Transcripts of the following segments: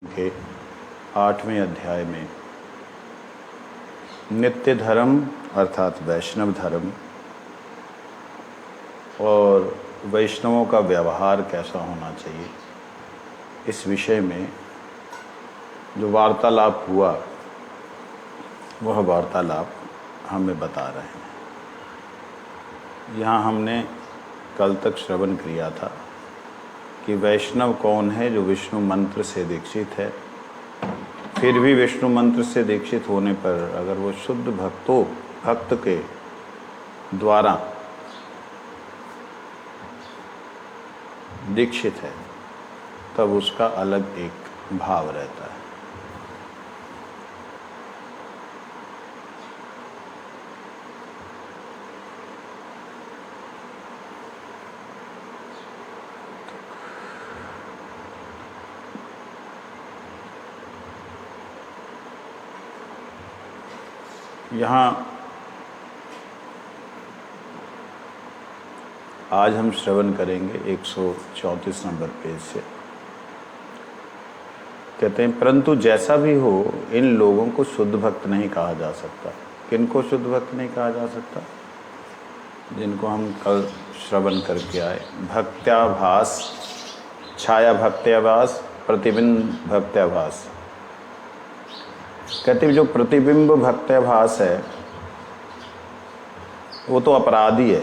के 8वें अध्याय में नित्य धर्म अर्थात वैष्णव धर्म और वैष्णवों का व्यवहार कैसा होना चाहिए, इस विषय में जो वार्तालाप हुआ वह वार्तालाप हमें बता रहे हैं। यहाँ हमने कल तक श्रवण किया था कि वैष्णव कौन है जो विष्णु मंत्र से दीक्षित है, फिर भी विष्णु मंत्र से दीक्षित होने पर अगर वो शुद्ध भक्त के द्वारा दीक्षित है तब उसका अलग एक भाव रहता है। यहाँ आज हम श्रवण करेंगे 134 नंबर पेज से। कहते हैं, परंतु जैसा भी हो इन लोगों को शुद्ध भक्त नहीं कहा जा सकता। किनको शुद्ध भक्त नहीं कहा जा सकता? जिनको हम कल श्रवण करके आए, भक्त्याभास, छाया भक्त्याभास, प्रतिबिंब भक्त्याभास। कहते हैं जो प्रतिबिंब भक्त्याभास है वो तो अपराधी है,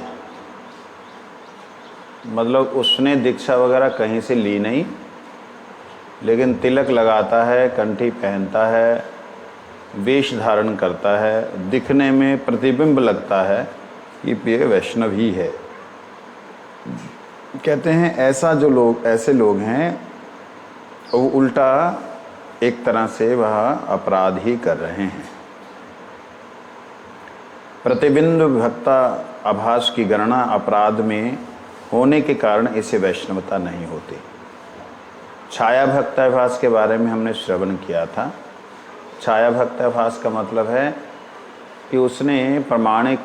मतलब उसने दीक्षा वगैरह कहीं से ली नहीं, लेकिन तिलक लगाता है, कंठी पहनता है, वेश धारण करता है, दिखने में प्रतिबिंब लगता है कि ये वैष्णव ही है। कहते हैं ऐसे लोग हैं वो उल्टा एक तरह से वह अपराध ही कर रहे हैं। प्रतिबिंब भक्ता आभास की गणना अपराध में होने के कारण इसे वैष्णवता नहीं होती। छाया भक्ताभास के बारे में हमने श्रवण किया था। छाया भक्ताभास का मतलब है कि उसने प्रामाणिक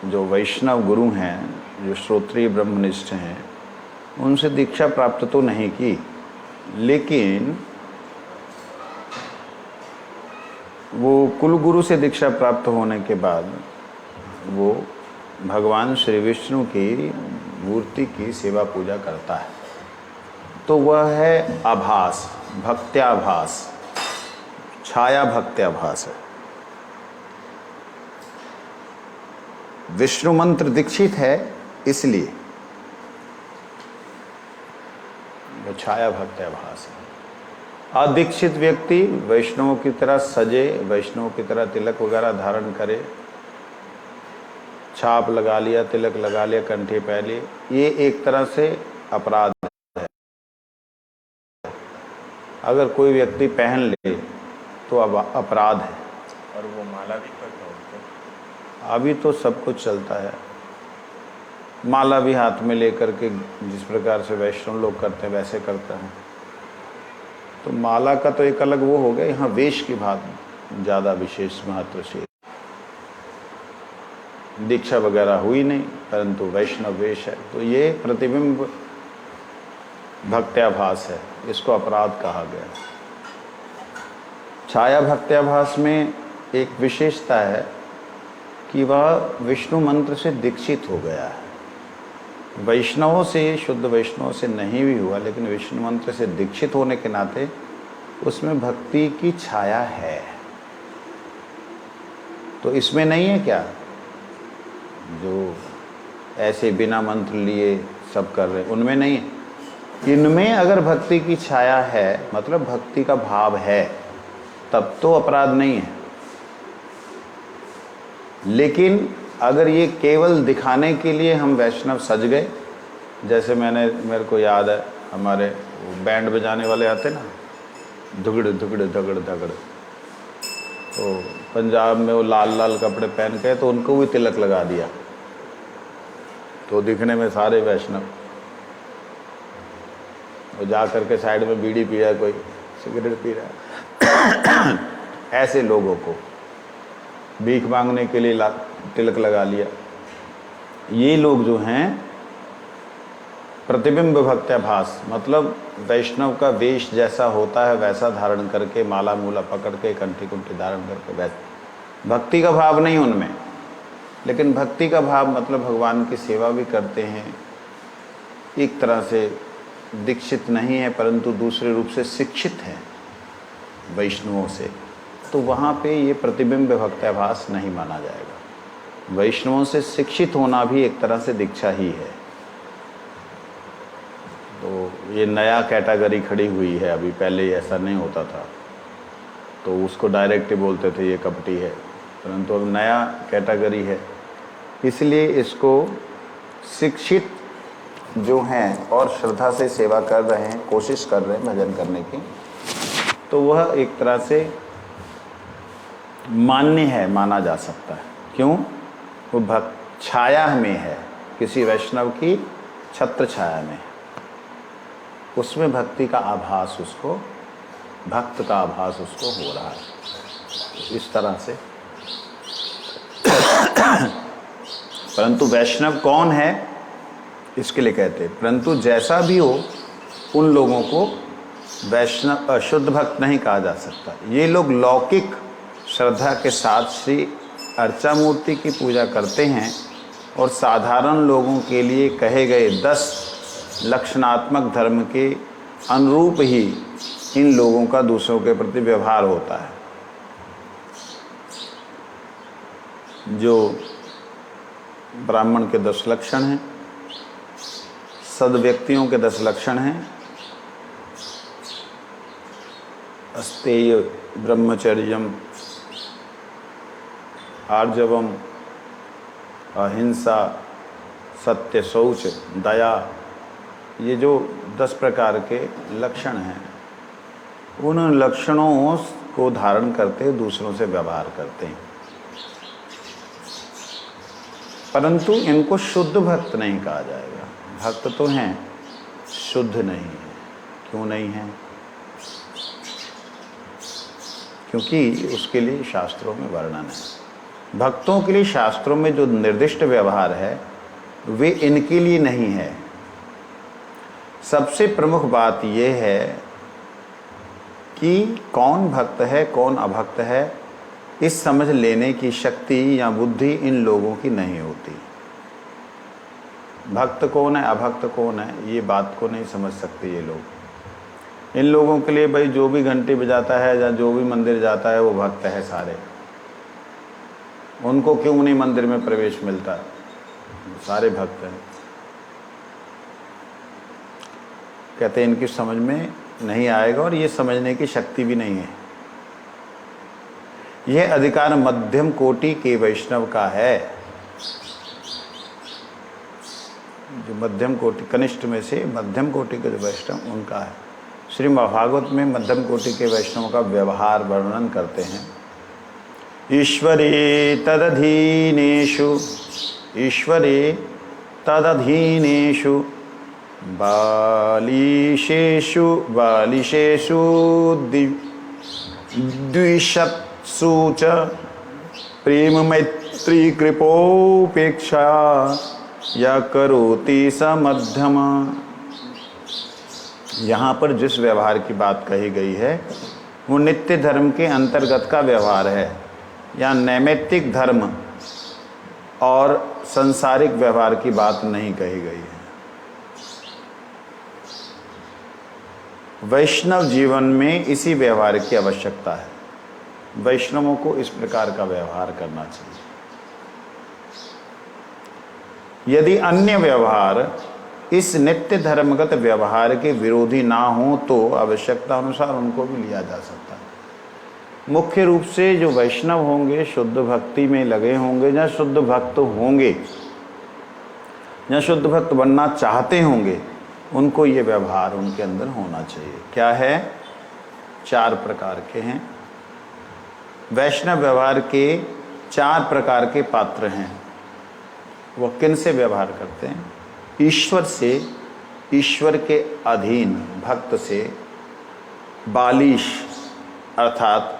जो वैष्णव गुरु हैं, जो श्रोत्रिय ब्रह्मनिष्ठ हैं, उनसे दीक्षा प्राप्त तो नहीं की, लेकिन वो कुलगुरु से दीक्षा प्राप्त होने के बाद वो भगवान श्री विष्णु की मूर्ति की सेवा पूजा करता है, तो वह है आभास, भक्त्याभास, छाया भक्त्याभास है। विष्णु मंत्र दीक्षित है इसलिए वो छाया भक्त्याभास है। अदीक्षित व्यक्ति वैष्णवों की तरह सजे, वैष्णवों की तरह तिलक वगैरह धारण करे, छाप लगा लिया, तिलक लगा लिया, कंठी पहन ली, ये एक तरह से अपराध है। अगर कोई व्यक्ति पहन ले तो अब अपराध है। और वो माला भी करता होता है। अभी तो सब कुछ चलता है, माला भी हाथ में लेकर के जिस प्रकार से वैष्णव लोग करते हैं वैसे करता है। तो माला का तो एक अलग वो हो गया, यहाँ वेश की बात ज़्यादा विशेष महत्व से। दीक्षा वगैरह हुई नहीं परंतु वैष्णव वेश है, तो ये प्रतिबिंब भक्त्याभास है, इसको अपराध कहा गया। छाया भक्त्याभास में एक विशेषता है कि वह विष्णु मंत्र से दीक्षित हो गया है। वैष्णवों से, शुद्ध वैष्णवों से नहीं भी हुआ, लेकिन विष्णु मंत्र से दीक्षित होने के नाते उसमें भक्ति की छाया है। तो इसमें नहीं है क्या जो ऐसे बिना मंत्र लिए सब कर रहे, उनमें नहीं है। इनमें अगर भक्ति की छाया है, मतलब भक्ति का भाव है, तब तो अपराध नहीं है। लेकिन अगर ये केवल दिखाने के लिए हम वैष्णव सज गए, जैसे मेरे को याद है हमारे बैंड बजाने वाले आते ना, धुगड़ धुगड़ धगड़ धगड़, तो पंजाब में वो लाल लाल कपड़े पहन के तो उनको भी तिलक लगा दिया, तो दिखने में सारे वैष्णव। वो जा करके साइड में बीड़ी पी रहा है, कोई सिगरेट पी रहा है। ऐसे लोगों को भीख मांगने के लिए तिलक लगा लिया। ये लोग जो हैं प्रतिबिंब भक्त्याभास मतलब वैष्णव का वेश जैसा होता है वैसा धारण करके, माला मूला पकड़ के, कंठी कुंठी धारण करके, वैसा। भक्ति का भाव नहीं उनमें, लेकिन भक्ति का भाव मतलब भगवान की सेवा भी करते हैं, एक तरह से दीक्षित नहीं है परंतु दूसरे रूप से शिक्षित हैं वैष्णवों से, तो वहाँ पे ये प्रतिबिंब भक्त्याभास नहीं माना जाएगा। वैष्णवों से शिक्षित होना भी एक तरह से दीक्षा ही है। तो ये नया कैटेगरी खड़ी हुई है, अभी पहले ऐसा नहीं होता था, तो उसको डायरेक्ट बोलते थे ये कपटी है, परंतु अब नया कैटेगरी है, इसलिए इसको शिक्षित जो हैं और श्रद्धा से सेवा कर रहे हैं, कोशिश कर रहे हैं भजन करने की, तो वह एक तरह से मान्य है, माना जा सकता है। क्यों? वो भक्त छाया में है, किसी वैष्णव की छत्र छाया में है, उसमें भक्ति का आभास उसको, भक्त का आभास उसको हो रहा है इस तरह से। परंतु वैष्णव कौन है इसके लिए कहते हैं, परंतु जैसा भी हो उन लोगों को वैष्णव शुद्ध भक्त नहीं कहा जा सकता। ये लोग लौकिक श्रद्धा के साथ श्री अर्चा मूर्ति की पूजा करते हैं और साधारण लोगों के लिए कहे गए 10 लक्षणात्मक धर्म के अनुरूप ही इन लोगों का दूसरों के प्रति व्यवहार होता है। जो ब्राह्मण के 10 लक्षण हैं, सद्व्यक्तियों के 10 लक्षण हैं, अस्तेय, ब्रह्मचर्यम, आर्जवम, अहिंसा, सत्य, शौच, दया, ये जो 10 प्रकार के लक्षण हैं, उन लक्षणों को धारण करते हुए दूसरों से व्यवहार करते हैं, परंतु इनको शुद्ध भक्त नहीं कहा जाएगा। भक्त तो हैं, शुद्ध नहीं है। क्यों नहीं है? क्योंकि उसके लिए शास्त्रों में वर्णन है। भक्तों के लिए शास्त्रों में जो निर्दिष्ट व्यवहार है वे इनके लिए नहीं है। सबसे प्रमुख बात यह है कि कौन भक्त है कौन अभक्त है, इस समझ लेने की शक्ति या बुद्धि इन लोगों की नहीं होती। भक्त कौन है अभक्त कौन है ये बात को नहीं समझ सकते ये लोग। इन लोगों के लिए भाई जो भी घंटी बजाता है या जो भी मंदिर जाता है वो भक्त है सारे। उनको क्यों नहीं मंदिर में प्रवेश मिलता? सारे भक्त हैं। कहते हैं इनकी समझ में नहीं आएगा और ये समझने की शक्ति भी नहीं है। यह अधिकार मध्यम कोटि के वैष्णव का है। जो मध्यम कोटि, कनिष्ठ में से मध्यम कोटि के जो वैष्णव उनका है। श्री भागवत में मध्यम कोटि के वैष्णव का व्यवहार वर्णन करते हैं। ईश्वरे तदधीनेषु, ईश्वरे तदधीनेषु बालिशेषु द्विषत्सु च प्रेम मैत्री कृपोपेक्षा या करोति स मध्यम। यहाँ पर जिस व्यवहार की बात कही गई है वो नित्य धर्म के अंतर्गत का व्यवहार है, या नैमित्तिक धर्म और संसारिक व्यवहार की बात नहीं कही गई है। वैष्णव जीवन में इसी व्यवहार की आवश्यकता है। वैष्णवों को इस प्रकार का व्यवहार करना चाहिए। यदि अन्य व्यवहार इस नित्य धर्मगत व्यवहार के विरोधी ना हो तो आवश्यकता अनुसार उनको भी लिया जा सकता है। मुख्य रूप से जो वैष्णव होंगे, शुद्ध भक्ति में लगे होंगे, या शुद्ध भक्त होंगे, या शुद्ध भक्त बनना चाहते होंगे, उनको ये व्यवहार उनके अंदर होना चाहिए। क्या है? 4 प्रकार के हैं। वैष्णव व्यवहार के 4 प्रकार के पात्र हैं। वो किन से व्यवहार करते हैं? ईश्वर से, ईश्वर के अधीन भक्त से, बालिश अर्थात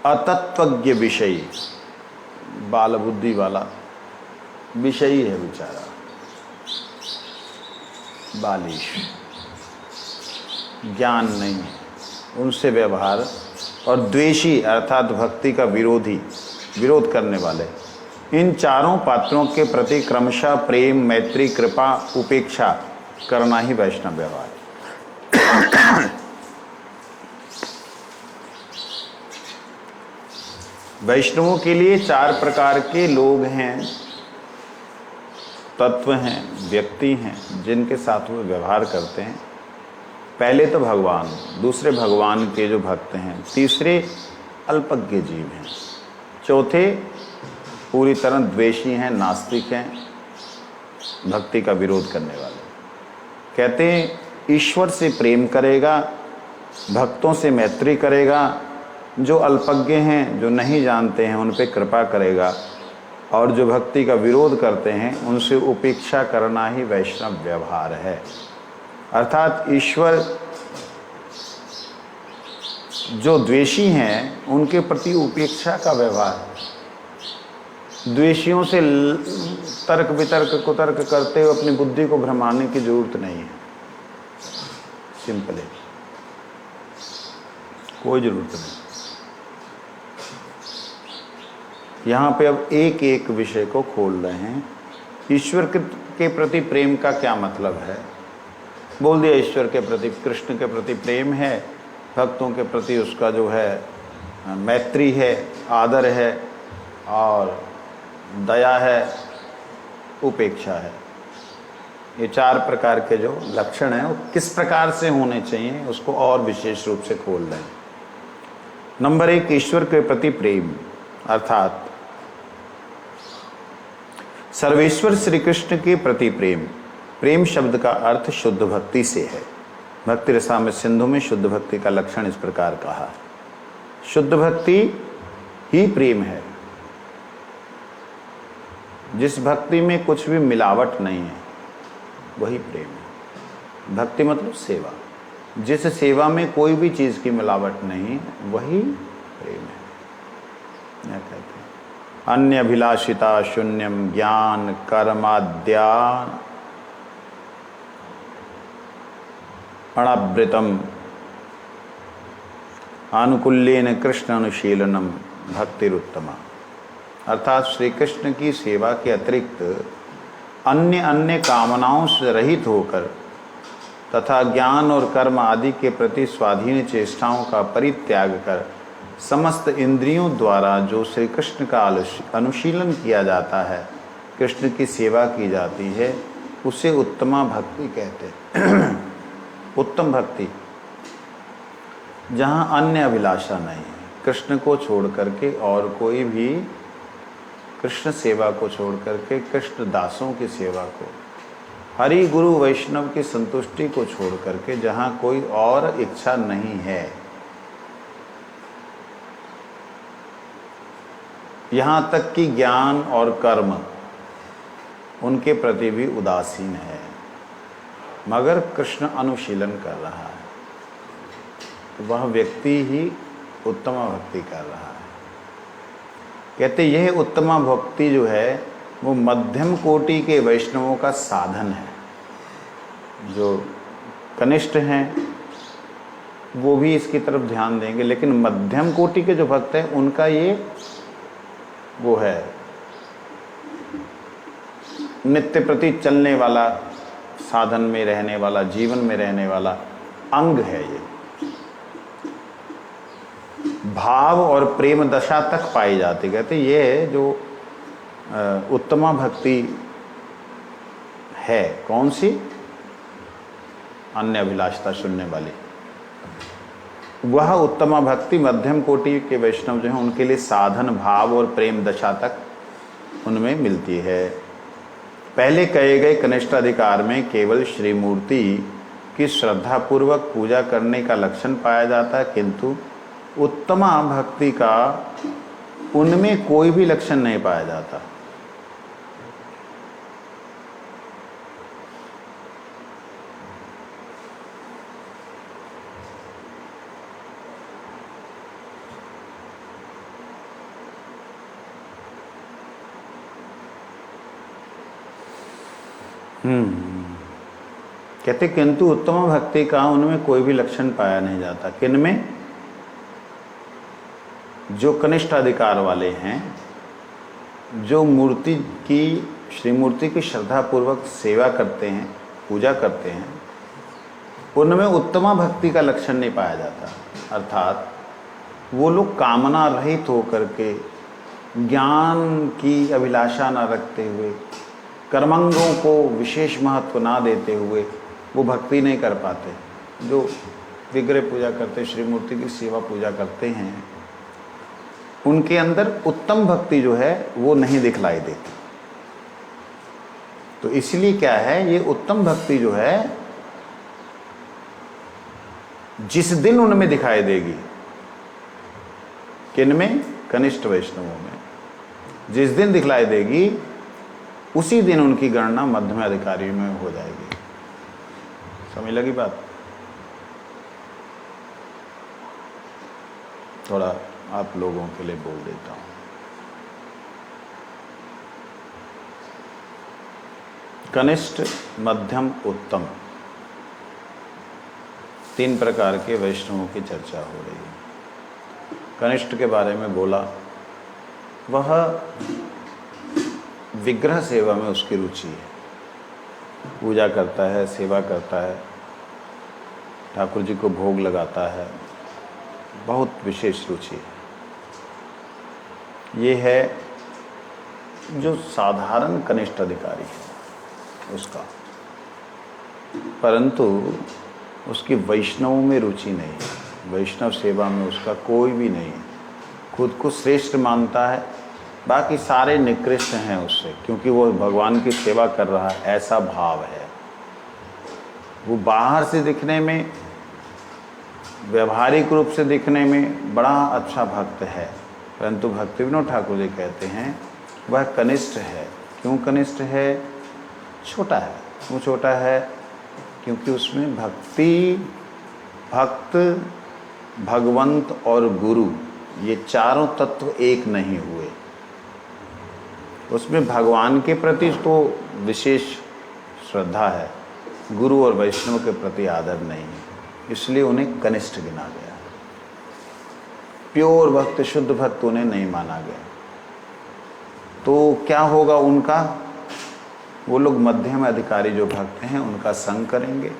अतत्वज्ञ विषयी, बाल बुद्धि वाला विषयी है बेचारा, बालिश, ज्ञान नहीं है, उनसे व्यवहार, और द्वेषी अर्थात भक्ति का विरोधी, विरोध करने वाले, इन चारों पात्रों के प्रति क्रमशः प्रेम, मैत्री, कृपा, उपेक्षा करना ही वैष्णव व्यवहार है। वैष्णवों के लिए चार प्रकार के लोग हैं, तत्व हैं, व्यक्ति हैं, जिनके साथ वो व्यवहार करते हैं। पहले तो भगवान, दूसरे भगवान के जो भक्त हैं, तीसरे अल्पज्ञ जीव हैं, चौथे पूरी तरह द्वेषी हैं, नास्तिक हैं, भक्ति का विरोध करने वाले। कहते हैं ईश्वर से प्रेम करेगा, भक्तों से मैत्री करेगा, जो अल्पज्ञ हैं, जो नहीं जानते हैं, उन पे कृपा करेगा, और जो भक्ति का विरोध करते हैं उनसे उपेक्षा करना ही वैष्णव व्यवहार है। अर्थात ईश्वर जो द्वेषी हैं उनके प्रति उपेक्षा का व्यवहार है। द्वेषियों से तर्क वितर्क कुतर्क करते हुए अपनी बुद्धि को भ्रमाने की जरूरत नहीं है। सिंपल है, कोई जरूरत नहीं। यहाँ पे अब एक एक विषय को खोल रहे हैं। ईश्वर के प्रति प्रेम का क्या मतलब है? बोल दिया ईश्वर के प्रति, कृष्ण के प्रति प्रेम है, भक्तों के प्रति उसका जो है मैत्री है, आदर है, और दया है, उपेक्षा है। ये चार प्रकार के जो लक्षण हैं वो किस प्रकार से होने चाहिए उसको और विशेष रूप से खोल रहे हैं। नंबर एक, ईश्वर के प्रति प्रेम अर्थात सर्वेश्वर श्री कृष्ण के प्रति प्रेम। प्रेम शब्द का अर्थ शुद्ध भक्ति से है। भक्ति रसामृत सिंधु में शुद्ध भक्ति का लक्षण इस प्रकार कहा, शुद्ध भक्ति ही प्रेम है। जिस भक्ति में कुछ भी मिलावट नहीं है वही प्रेम है। भक्ति मतलब सेवा, जिस सेवा में कोई भी चीज की मिलावट नहीं वही प्रेम है। क्या कहते हैं? अन्य अभिलाषिता शून्यम ज्ञान कर्माद्यान अणावृतम आनुकूल्येन कृष्ण अनुशीलनम भक्तिरुत्तमा। अर्थात श्री कृष्ण की सेवा के अतिरिक्त अन्य अन्य कामनाओं से रहित होकर तथा ज्ञान और कर्म आदि के प्रति स्वाधीन चेष्टाओं का परित्याग कर समस्त इंद्रियों द्वारा जो श्री कृष्ण का अनुशीलन किया जाता है, कृष्ण की सेवा की जाती है, उसे उत्तमा भक्ति कहते हैं। उत्तम भक्ति जहाँ अन्य अभिलाषा नहीं है, कृष्ण को छोड़ करके और कोई भी, कृष्ण सेवा को छोड़ करके कृष्ण दासों की सेवा को, हरि गुरु वैष्णव की संतुष्टि को छोड़ करके जहाँ कोई और इच्छा नहीं है, यहाँ तक कि ज्ञान और कर्म उनके प्रति भी उदासीन है, मगर कृष्ण अनुशीलन कर रहा है, वह व्यक्ति ही उत्तम भक्ति कर रहा है। कहते यह उत्तम भक्ति जो है वो मध्यम कोटि के वैष्णवों का साधन है। जो कनिष्ठ हैं वो भी इसकी तरफ ध्यान देंगे, लेकिन मध्यम कोटि के जो भक्त हैं उनका ये वो है नित्य प्रति चलने वाला, साधन में रहने वाला, जीवन में रहने वाला अंग है। ये भाव और प्रेम दशा तक पाई जाती। कहते ये जो उत्तमा भक्ति है, कौन सी? अन्य अभिलाषता शून्य वाली। वह उत्तमा भक्ति मध्यम कोटि के वैष्णव जो हैं उनके लिए साधन, भाव और प्रेम दशा तक उनमें मिलती है। पहले कहे गए कनिष्ठ अधिकार में केवल श्री मूर्ति की श्रद्धापूर्वक पूजा करने का लक्षण पाया जाता है, किंतु उत्तमा भक्ति का उनमें कोई भी लक्षण नहीं पाया जाता। कहते किंतु उत्तम भक्ति का उनमें कोई भी लक्षण पाया नहीं जाता। किन में? जो कनिष्ठ अधिकार वाले हैं, जो मूर्ति की, श्री मूर्ति की श्रद्धापूर्वक सेवा करते हैं, पूजा करते हैं, उनमें उत्तमा भक्ति का लक्षण नहीं पाया जाता। अर्थात वो लोग कामना रहित होकर के, ज्ञान की अभिलाषा न रखते हुए, कर्मंगों को विशेष महत्व ना देते हुए वो भक्ति नहीं कर पाते। जो विग्रह पूजा करते, श्री मूर्ति की सेवा पूजा करते हैं, उनके अंदर उत्तम भक्ति जो है वो नहीं दिखलाई देती। तो इसलिए क्या है, ये उत्तम भक्ति जो है जिस दिन उनमें दिखाई देगी, किनमें? कनिष्ठ वैष्णवों में। जिस दिन दिखलाई देगी उसी दिन उनकी गणना मध्यम अधिकारी में हो जाएगी। समझ लगी बात? थोड़ा आप लोगों के लिए बोल देता हूं। कनिष्ठ, मध्यम, उत्तम, 3 प्रकार के वैष्णवों की चर्चा हो रही है। कनिष्ठ के बारे में बोला, वह विग्रह सेवा में उसकी रुचि है, पूजा करता है, सेवा करता है, ठाकुर जी को भोग लगाता है, बहुत विशेष रुचि है। ये है जो साधारण कनिष्ठ अधिकारी है उसका, परंतु उसकी वैष्णवों में रुचि नहीं है, वैष्णव सेवा में उसका कोई भी नहीं है। खुद को श्रेष्ठ मानता है, बाकी सारे निकृष्ट हैं उससे, क्योंकि वो भगवान की सेवा कर रहा है, ऐसा भाव है। वो बाहर से दिखने में, व्यवहारिक रूप से दिखने में बड़ा अच्छा भक्त है, परंतु भक्ति विनोद ठाकुर जी कहते हैं वह कनिष्ठ है। क्यों कनिष्ठ है? छोटा है। क्यों छोटा है? क्योंकि उसमें भक्ति, भक्त, भगवंत और गुरु, ये चारों तत्व एक नहीं हुए। उसमें भगवान के प्रति तो विशेष श्रद्धा है, गुरु और वैष्णव के प्रति आदर नहीं है, इसलिए उन्हें कनिष्ठ गिना गया। प्योर भक्त, शुद्ध भक्त उन्हें नहीं माना गया। तो क्या होगा उनका? वो लोग मध्यम अधिकारी जो भक्त हैं उनका संग करेंगे।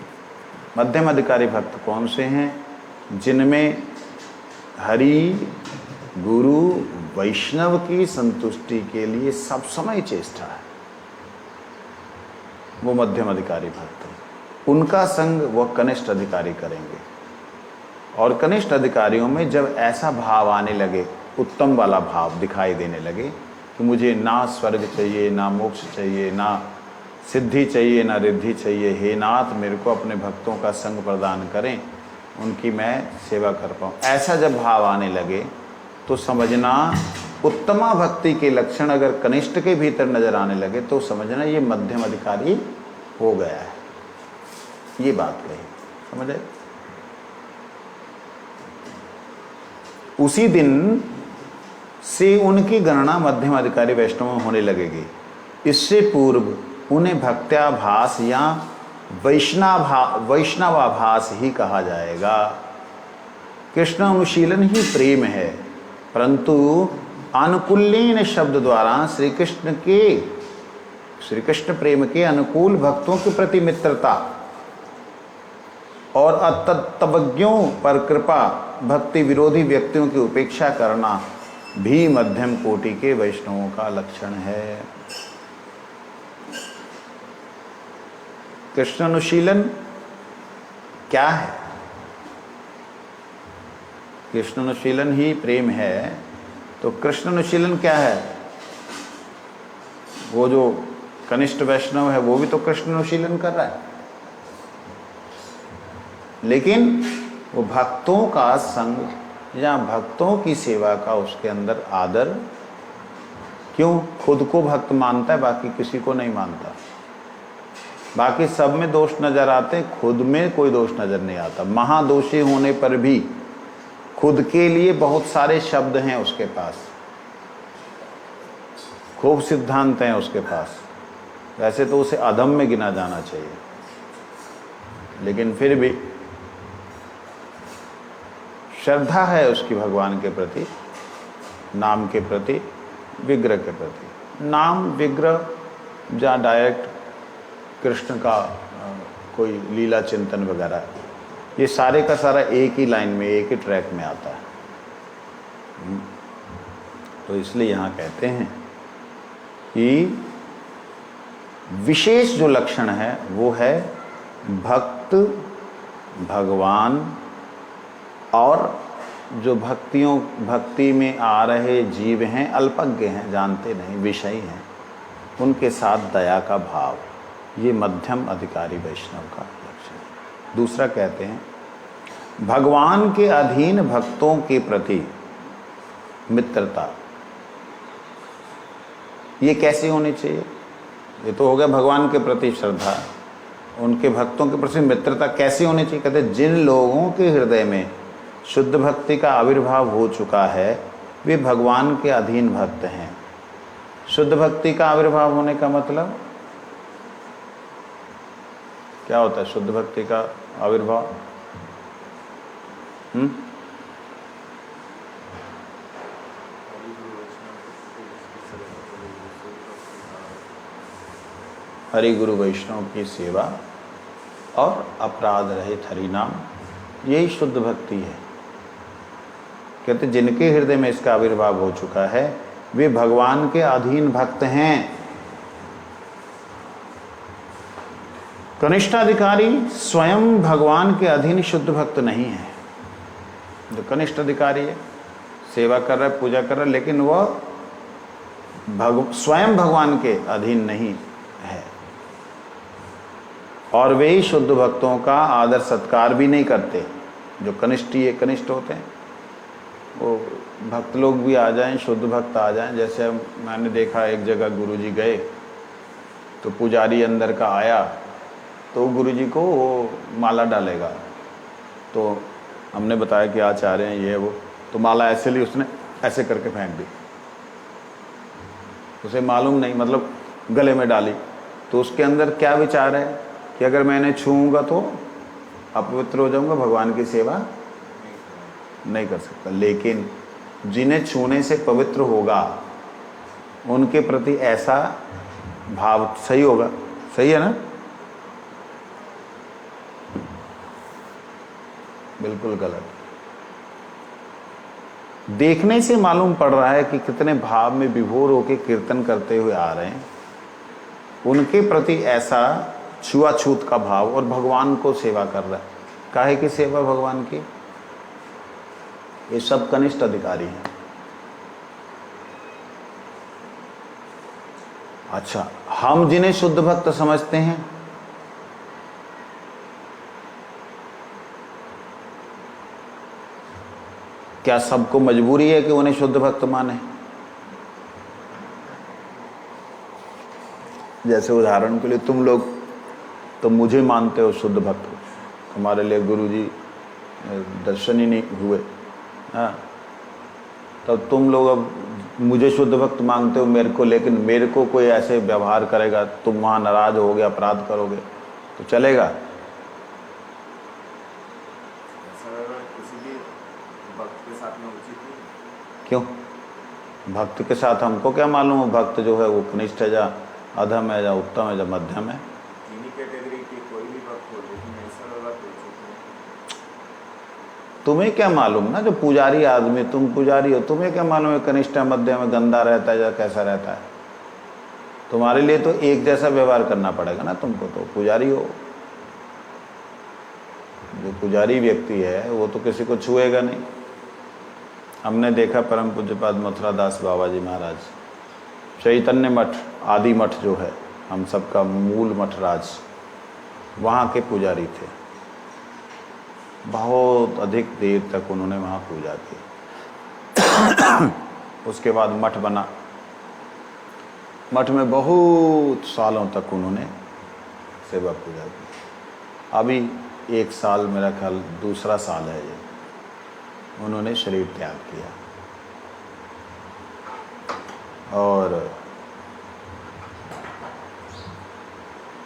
मध्यम अधिकारी भक्त कौन से हैं? जिनमें हरि, गुरु, वैष्णव की संतुष्टि के लिए सब समय चेष्टा है, वो मध्यम अधिकारी भक्त हैं। उनका संग वह कनिष्ठ अधिकारी करेंगे। और कनिष्ठ अधिकारियों में जब ऐसा भाव आने लगे, उत्तम वाला भाव दिखाई देने लगे कि मुझे ना स्वर्ग चाहिए, ना मोक्ष चाहिए, ना सिद्धि चाहिए, ना रिद्धि चाहिए, हे नाथ मेरे को अपने भक्तों का संग प्रदान करें, उनकी मैं सेवा कर पाऊँ, ऐसा जब भाव आने लगे तो समझना उत्तमा भक्ति के लक्षण अगर कनिष्ठ के भीतर नजर आने लगे तो समझना ये मध्यम अधिकारी हो गया है। ये बात कही, समझे? उसी दिन से उनकी गणना मध्यम अधिकारी वैष्णव में होने लगेगी। इससे पूर्व उन्हें भक्त्याभास या वैष्णवाभास ही कहा जाएगा। कृष्ण अनुशीलन ही प्रेम है, परंतु अनुकूल्यन शब्द द्वारा श्री कृष्ण प्रेम के अनुकूल भक्तों के प्रति मित्रता और अतत्वज्ञों पर कृपा, भक्ति विरोधी व्यक्तियों की उपेक्षा करना भी मध्यम कोटि के वैष्णवों का लक्षण है। कृष्ण अनुशीलन क्या है? कृष्ण अनुशीलन ही प्रेम है, तो कृष्ण अनुशीलन क्या है? वो जो कनिष्ठ वैष्णव है वो भी तो कृष्ण अनुशीलन कर रहा है, लेकिन वो भक्तों का संग या भक्तों की सेवा का उसके अंदर आदर। क्यों? खुद को भक्त मानता है, बाकी किसी को नहीं मानता। बाकी सब में दोष नजर आते, खुद में कोई दोष नजर नहीं आता। महादोषी होने पर भी खुद के लिए बहुत सारे शब्द हैं उसके पास, खूब सिद्धांत हैं उसके पास। वैसे तो उसे अधम में गिना जाना चाहिए, लेकिन फिर भी श्रद्धा है उसकी भगवान के प्रति, नाम के प्रति, विग्रह के प्रति। नाम, विग्रह या डायरेक्ट कृष्ण का कोई लीला चिंतन वगैरह, ये सारे का सारा एक ही लाइन में, एक ही ट्रैक में आता है। तो इसलिए यहाँ कहते हैं कि विशेष जो लक्षण है वो है भक्त, भगवान और जो भक्ति में आ रहे जीव हैं, अल्पज्ञ हैं, जानते नहीं, विषयी हैं, उनके साथ दया का भाव, ये मध्यम अधिकारी वैष्णव का लक्षण है। दूसरा कहते हैं भगवान के अधीन भक्तों के प्रति मित्रता। ये कैसे होनी चाहिए? ये तो हो गया भगवान के प्रति श्रद्धा, उनके भक्तों के प्रति मित्रता कैसे होनी चाहिए? कहते हैं जिन लोगों के हृदय में शुद्ध भक्ति का आविर्भाव हो चुका है वे भगवान के अधीन भक्त हैं। शुद्ध भक्ति का आविर्भाव होने का मतलब क्या होता है? शुद्ध भक्ति का आविर्भाव हरि गुरु वैष्णव की सेवा और अपराध रहित हरि नाम, यही शुद्ध भक्ति है। कहते जिनके हृदय में इसका आविर्भाव हो चुका है वे भगवान के अधीन भक्त हैं। कनिष्ठाधिकारी स्वयं भगवान के अधीन शुद्ध भक्त नहीं है। जो कनिष्ठ अधिकारी है, सेवा कर रहा है, पूजा कर रहा है, लेकिन वह स्वयं भगवान के अधीन नहीं है और वे ही शुद्ध भक्तों का आदर सत्कार भी नहीं करते। जो कनिष्ठ होते हैं, वो भक्त लोग भी आ जाएं, शुद्ध भक्त आ जाएं। जैसे मैंने देखा एक जगह गुरुजी गए तो पुजारी अंदर का आया तो गुरुजी को वो माला डालेगा, तो हमने बताया कि आज चाह रहे हैं ये वो, तो माला ऐसे ली, उसने ऐसे करके फेंक दी, उसे मालूम नहीं, मतलब गले में डाली। तो उसके अंदर क्या विचार है कि अगर मैंने छूऊंगा तो अपवित्र हो जाऊंगा, भगवान की सेवा नहीं कर सकता। लेकिन जिन्हें छूने से पवित्र होगा उनके प्रति ऐसा भाव सही होगा, सही है ना? बिल्कुल गलत। देखने से मालूम पड़ रहा है कि कितने भाव में विभोर होकर कीर्तन करते हुए आ रहे हैं, उनके प्रति ऐसा छुआछूत का भाव और भगवान को सेवा कर रहा है। काहे की सेवा भगवान की? ये सब कनिष्ठ अधिकारी हैं। अच्छा, हम जिन्हें शुद्ध भक्त समझते हैं, क्या सबको मजबूरी है कि उन्हें शुद्ध भक्त माने? जैसे उदाहरण के लिए तुम लोग तो मुझे मानते हो शुद्ध भक्त, तुम्हारे लिए गुरुजी दर्शन ही नहीं हुए, हाँ, तब तुम लोग अब मुझे शुद्ध भक्त मानते हो मेरे को, लेकिन मेरे को कोई ऐसे व्यवहार करेगा, तुम वहाँ नाराज होगे, अपराध करोगे तो चलेगा? किसी भी भक्त के साथ में उचित नहीं। क्यों? भक्त के साथ हमको क्या मालूम है भक्त जो है वो कनिष्ठ है या अधम है या उत्तम है या मध्यम है? इन्हीं कैटेगरी की कोई भी भक्त हो, लेकिन ऐसा होगा तो उचित नहीं। तुम्हें क्या मालूम ना, जो पुजारी आदमी, तुम पुजारी हो, तुम्हें क्या मालूम है कनिष्ठ है, मध्यम है, गंदा रहता है या कैसा रहता है? तुम्हारे लिए तो एक जैसा व्यवहार करना पड़ेगा ना, तुमको तो पुजारी हो। जो पुजारी व्यक्ति है वो तो किसी को छुएगा नहीं। हमने देखा परम पूज्यपाद मथुरा दास बाबा जी महाराज, चैतन्य मठ, आदि मठ जो है हम सबका मूल मठ राज, वहाँ के पुजारी थे। बहुत अधिक देर तक उन्होंने वहाँ पूजा की। उसके बाद मठ बना, मठ में बहुत सालों तक उन्होंने सेवा पूजा की। अभी एक साल, मेरा ख्याल दूसरा साल है ये, उन्होंने शरीर त्याग किया। और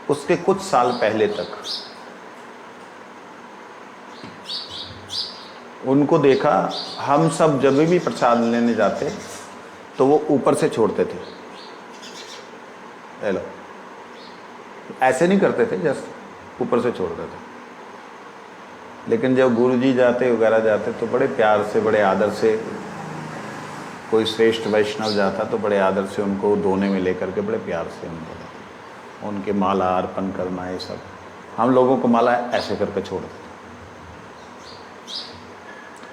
उसके कुछ साल पहले तक उनको देखा, हम सब जब भी प्रसाद लेने जाते तो वो ऊपर से छोड़ते थे, ले लो, ऐसे नहीं करते थे, जस्ट ऊपर से छोड़ते थे। लेकिन जब गुरुजी जाते वगैरह जाते तो बड़े प्यार से, बड़े आदर से, कोई श्रेष्ठ वैष्णव जाता तो बड़े आदर से उनको दोने में लेकर के बड़े प्यार से उनको देते, उनके माला अर्पण करना, ये सब। हम लोगों को माला ऐसे करके छोड़ देते।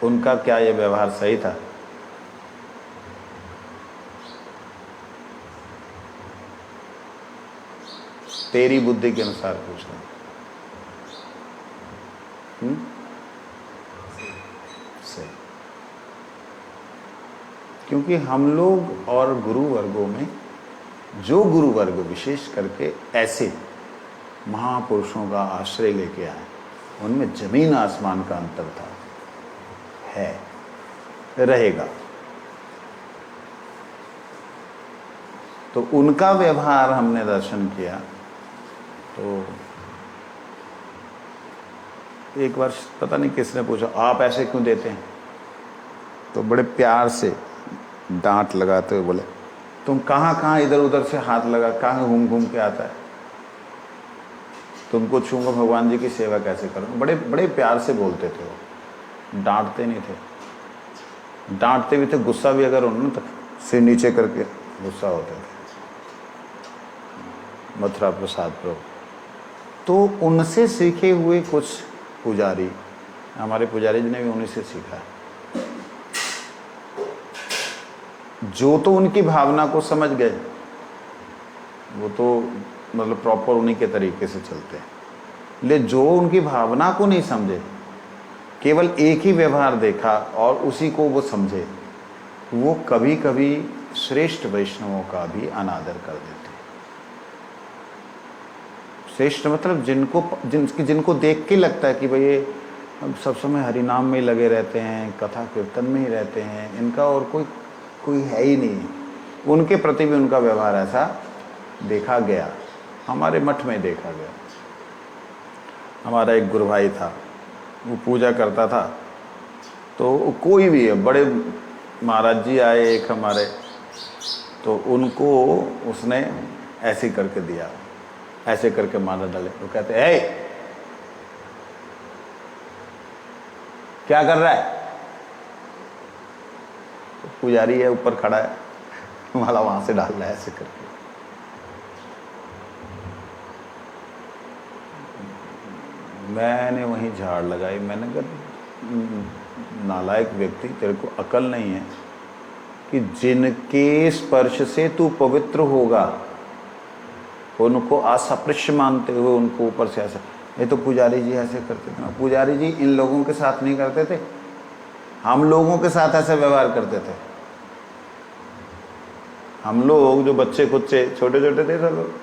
उनका क्या ये व्यवहार सही था? तेरी बुद्धि के अनुसार पूछना। सही। क्योंकि हम लोग और गुरु वर्गों में, जो गुरु वर्ग विशेष करके ऐसे महापुरुषों का आश्रय लेके आए, उनमें जमीन आसमान का अंतर था, है, रहेगा। तो उनका व्यवहार हमने दर्शन किया। तो एक बार पता नहीं किसने पूछा, आप ऐसे क्यों देते हैं? तो बड़े प्यार से डांट लगाते हुए बोले, तुम कहाँ कहाँ इधर उधर से हाथ लगा, कहाँ घूम घूम के आता है, तुमको छूंगा भगवान जी की सेवा कैसे करूँ? बड़े बड़े प्यार से बोलते थे वो, डांटते नहीं थे। डांटते भी थे, गुस्सा भी अगर उन्होंने तो सिर नीचे करके गुस्सा होते थे। मथुरा प्रसाद प्रभु। तो उनसे सीखे हुए कुछ पुजारी, हमारे पुजारी जी ने भी उन्हीं से सीखा है। जो तो उनकी भावना को समझ गए, वो तो मतलब प्रॉपर उन्हीं के तरीके से चलते हैं। ले जो उनकी भावना को नहीं समझे, केवल एक ही व्यवहार देखा और उसी को वो समझे, वो कभी कभी श्रेष्ठ वैष्णवों का भी अनादर कर देते। श्रेष्ठ मतलब जिनको देख के लगता है कि भाई ये सब समय हरिनाम में ही लगे रहते हैं, कथा कीर्तन में ही रहते हैं, इनका और कोई है ही नहीं, उनके प्रति भी उनका व्यवहार ऐसा देखा गया। हमारे मठ में देखा गया। हमारा एक गुरु भाई था, वो पूजा करता था, तो कोई भी है, बड़े महाराज जी आए एक हमारे, तो उनको उसने ऐसे करके दिया, ऐसे करके माला डाले। वो कहते ए क्या कर रहा है? तो पुजारी है ऊपर खड़ा है, माला वहां से डाल रहा है ऐसे करके। मैंने वहीं झाड़ लगाई। मैंने कहा, नालायक व्यक्ति, तेरे को अकल नहीं है कि जिनके स्पर्श से तू पवित्र होगा उनको असपृश्य मानते हुए उनको ऊपर से ऐसा। ये तो पुजारी जी ऐसे करते थे ना। पुजारी जी इन लोगों के साथ नहीं करते थे, हम लोगों के साथ ऐसा व्यवहार करते थे। हम लोग जो बच्चे कुच्चे छोटे छोटे थे, सब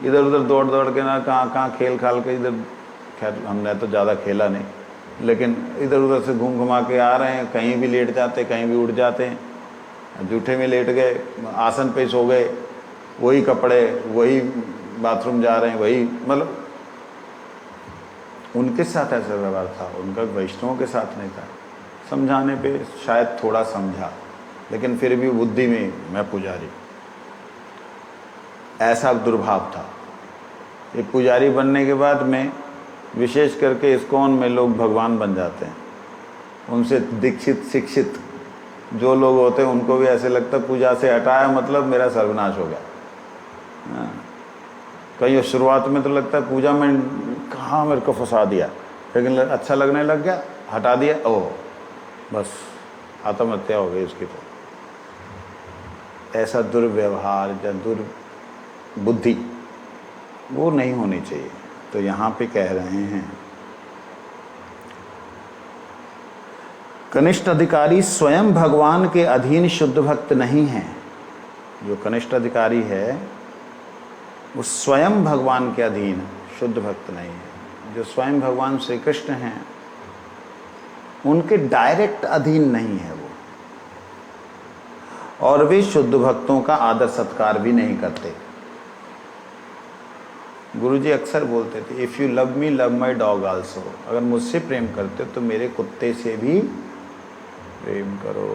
इधर उधर दौड़ दौड़ के ना कहाँ कहाँ खेल खाल के, इधर खैर हमने तो ज़्यादा खेला नहीं, लेकिन इधर उधर से घूम घुमा के आ रहे हैं, कहीं भी लेट जाते, कहीं भी उठ जाते हैं, जूठे में लेट गए, आसन पे सो गए, वही कपड़े, वही बाथरूम जा रहे हैं, वही, मतलब उनके साथ ऐसा व्यवहार था, उनका वैष्णवों के साथ नहीं था। समझाने पे शायद थोड़ा समझा, लेकिन फिर भी बुद्धि में मैं पुजारी, ऐसा दुर्भाव था। ये पुजारी बनने के बाद में विशेष करके इस्कॉन में लोग भगवान बन जाते हैं। उनसे दीक्षित शिक्षित जो लोग होते हैं उनको भी ऐसे लगता है पूजा से हटाया मतलब मेरा सर्वनाश हो गया। कहीं शुरुआत में तो लगता है पूजा में कहाँ मेरे को फंसा दिया, लेकिन अच्छा लगने लग गया, हटा दिया, ओह बस आत्महत्या हो गई उसकी। तो ऐसा दुर्व्यवहार या दुर्बुद्धि वो नहीं होनी चाहिए। तो यहाँ पे कह रहे हैं, कनिष्ठ अधिकारी स्वयं भगवान के अधीन शुद्ध भक्त नहीं है। जो कनिष्ठ अधिकारी है वो स्वयं भगवान के अधीन शुद्ध भक्त नहीं है। जो स्वयं भगवान श्री कृष्ण हैं उनके डायरेक्ट अधीन नहीं है वो, और वे शुद्ध भक्तों का आदर सत्कार भी नहीं करते। गुरुजी अक्सर बोलते थे, if you love me love my dog also, अगर मुझसे प्रेम करते हो तो मेरे कुत्ते से भी प्रेम करो।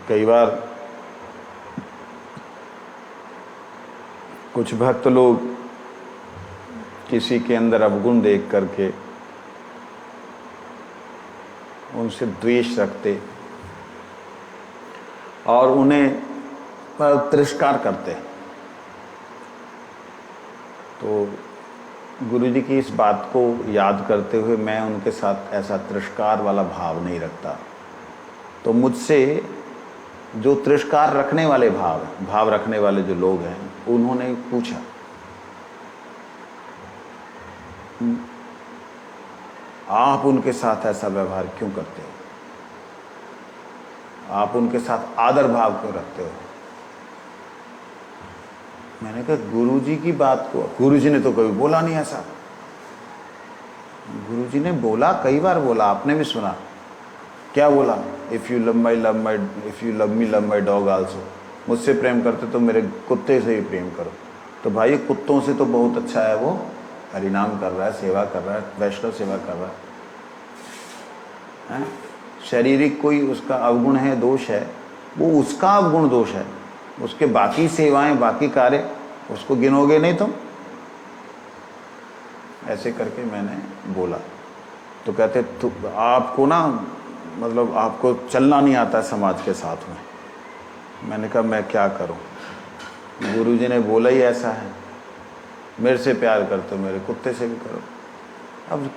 कई बार कुछ भक्त लोग किसी के अंदर अवगुण देख करके उनसे द्वेष रखते और उन्हें तिरस्कार करते। तो गुरुजी की इस बात को याद करते हुए मैं उनके साथ ऐसा तिरस्कार वाला भाव नहीं रखता। तो मुझसे जो तिरस्कार रखने वाले भाव रखने वाले जो लोग हैं, उन्होंने पूछा, आप उनके साथ ऐसा व्यवहार क्यों करते हो? आप उनके साथ आदर भाव क्यों रखते हो? मैंने कहा गुरुजी की बात को, गुरुजी ने तो कभी बोला नहीं ऐसा। गुरुजी ने बोला, कई बार बोला, आपने भी सुना। क्या बोला? If you love me love my dog also, मुझसे प्रेम करते तो मेरे कुत्ते से भी प्रेम करो। तो भाई कुत्तों से तो बहुत अच्छा है, वो हरिनाम कर रहा है, सेवा कर रहा है, वैष्णव सेवा कर रहा है। शारीरिक कोई उसका अवगुण है, दोष है, वो उसका अवगुण दोष है। उसके बाकी सेवाएं, बाकी कार्य उसको गिनोगे नहीं तुम? ऐसे करके मैंने बोला। तो कहते तो आपको ना, मतलब आपको चलना नहीं आता समाज के साथ में। मैंने कहा मैं क्या करूं, गुरुजी ने बोला ही ऐसा है, मेरे से प्यार करते हो मेरे कुत्ते से भी करो। अब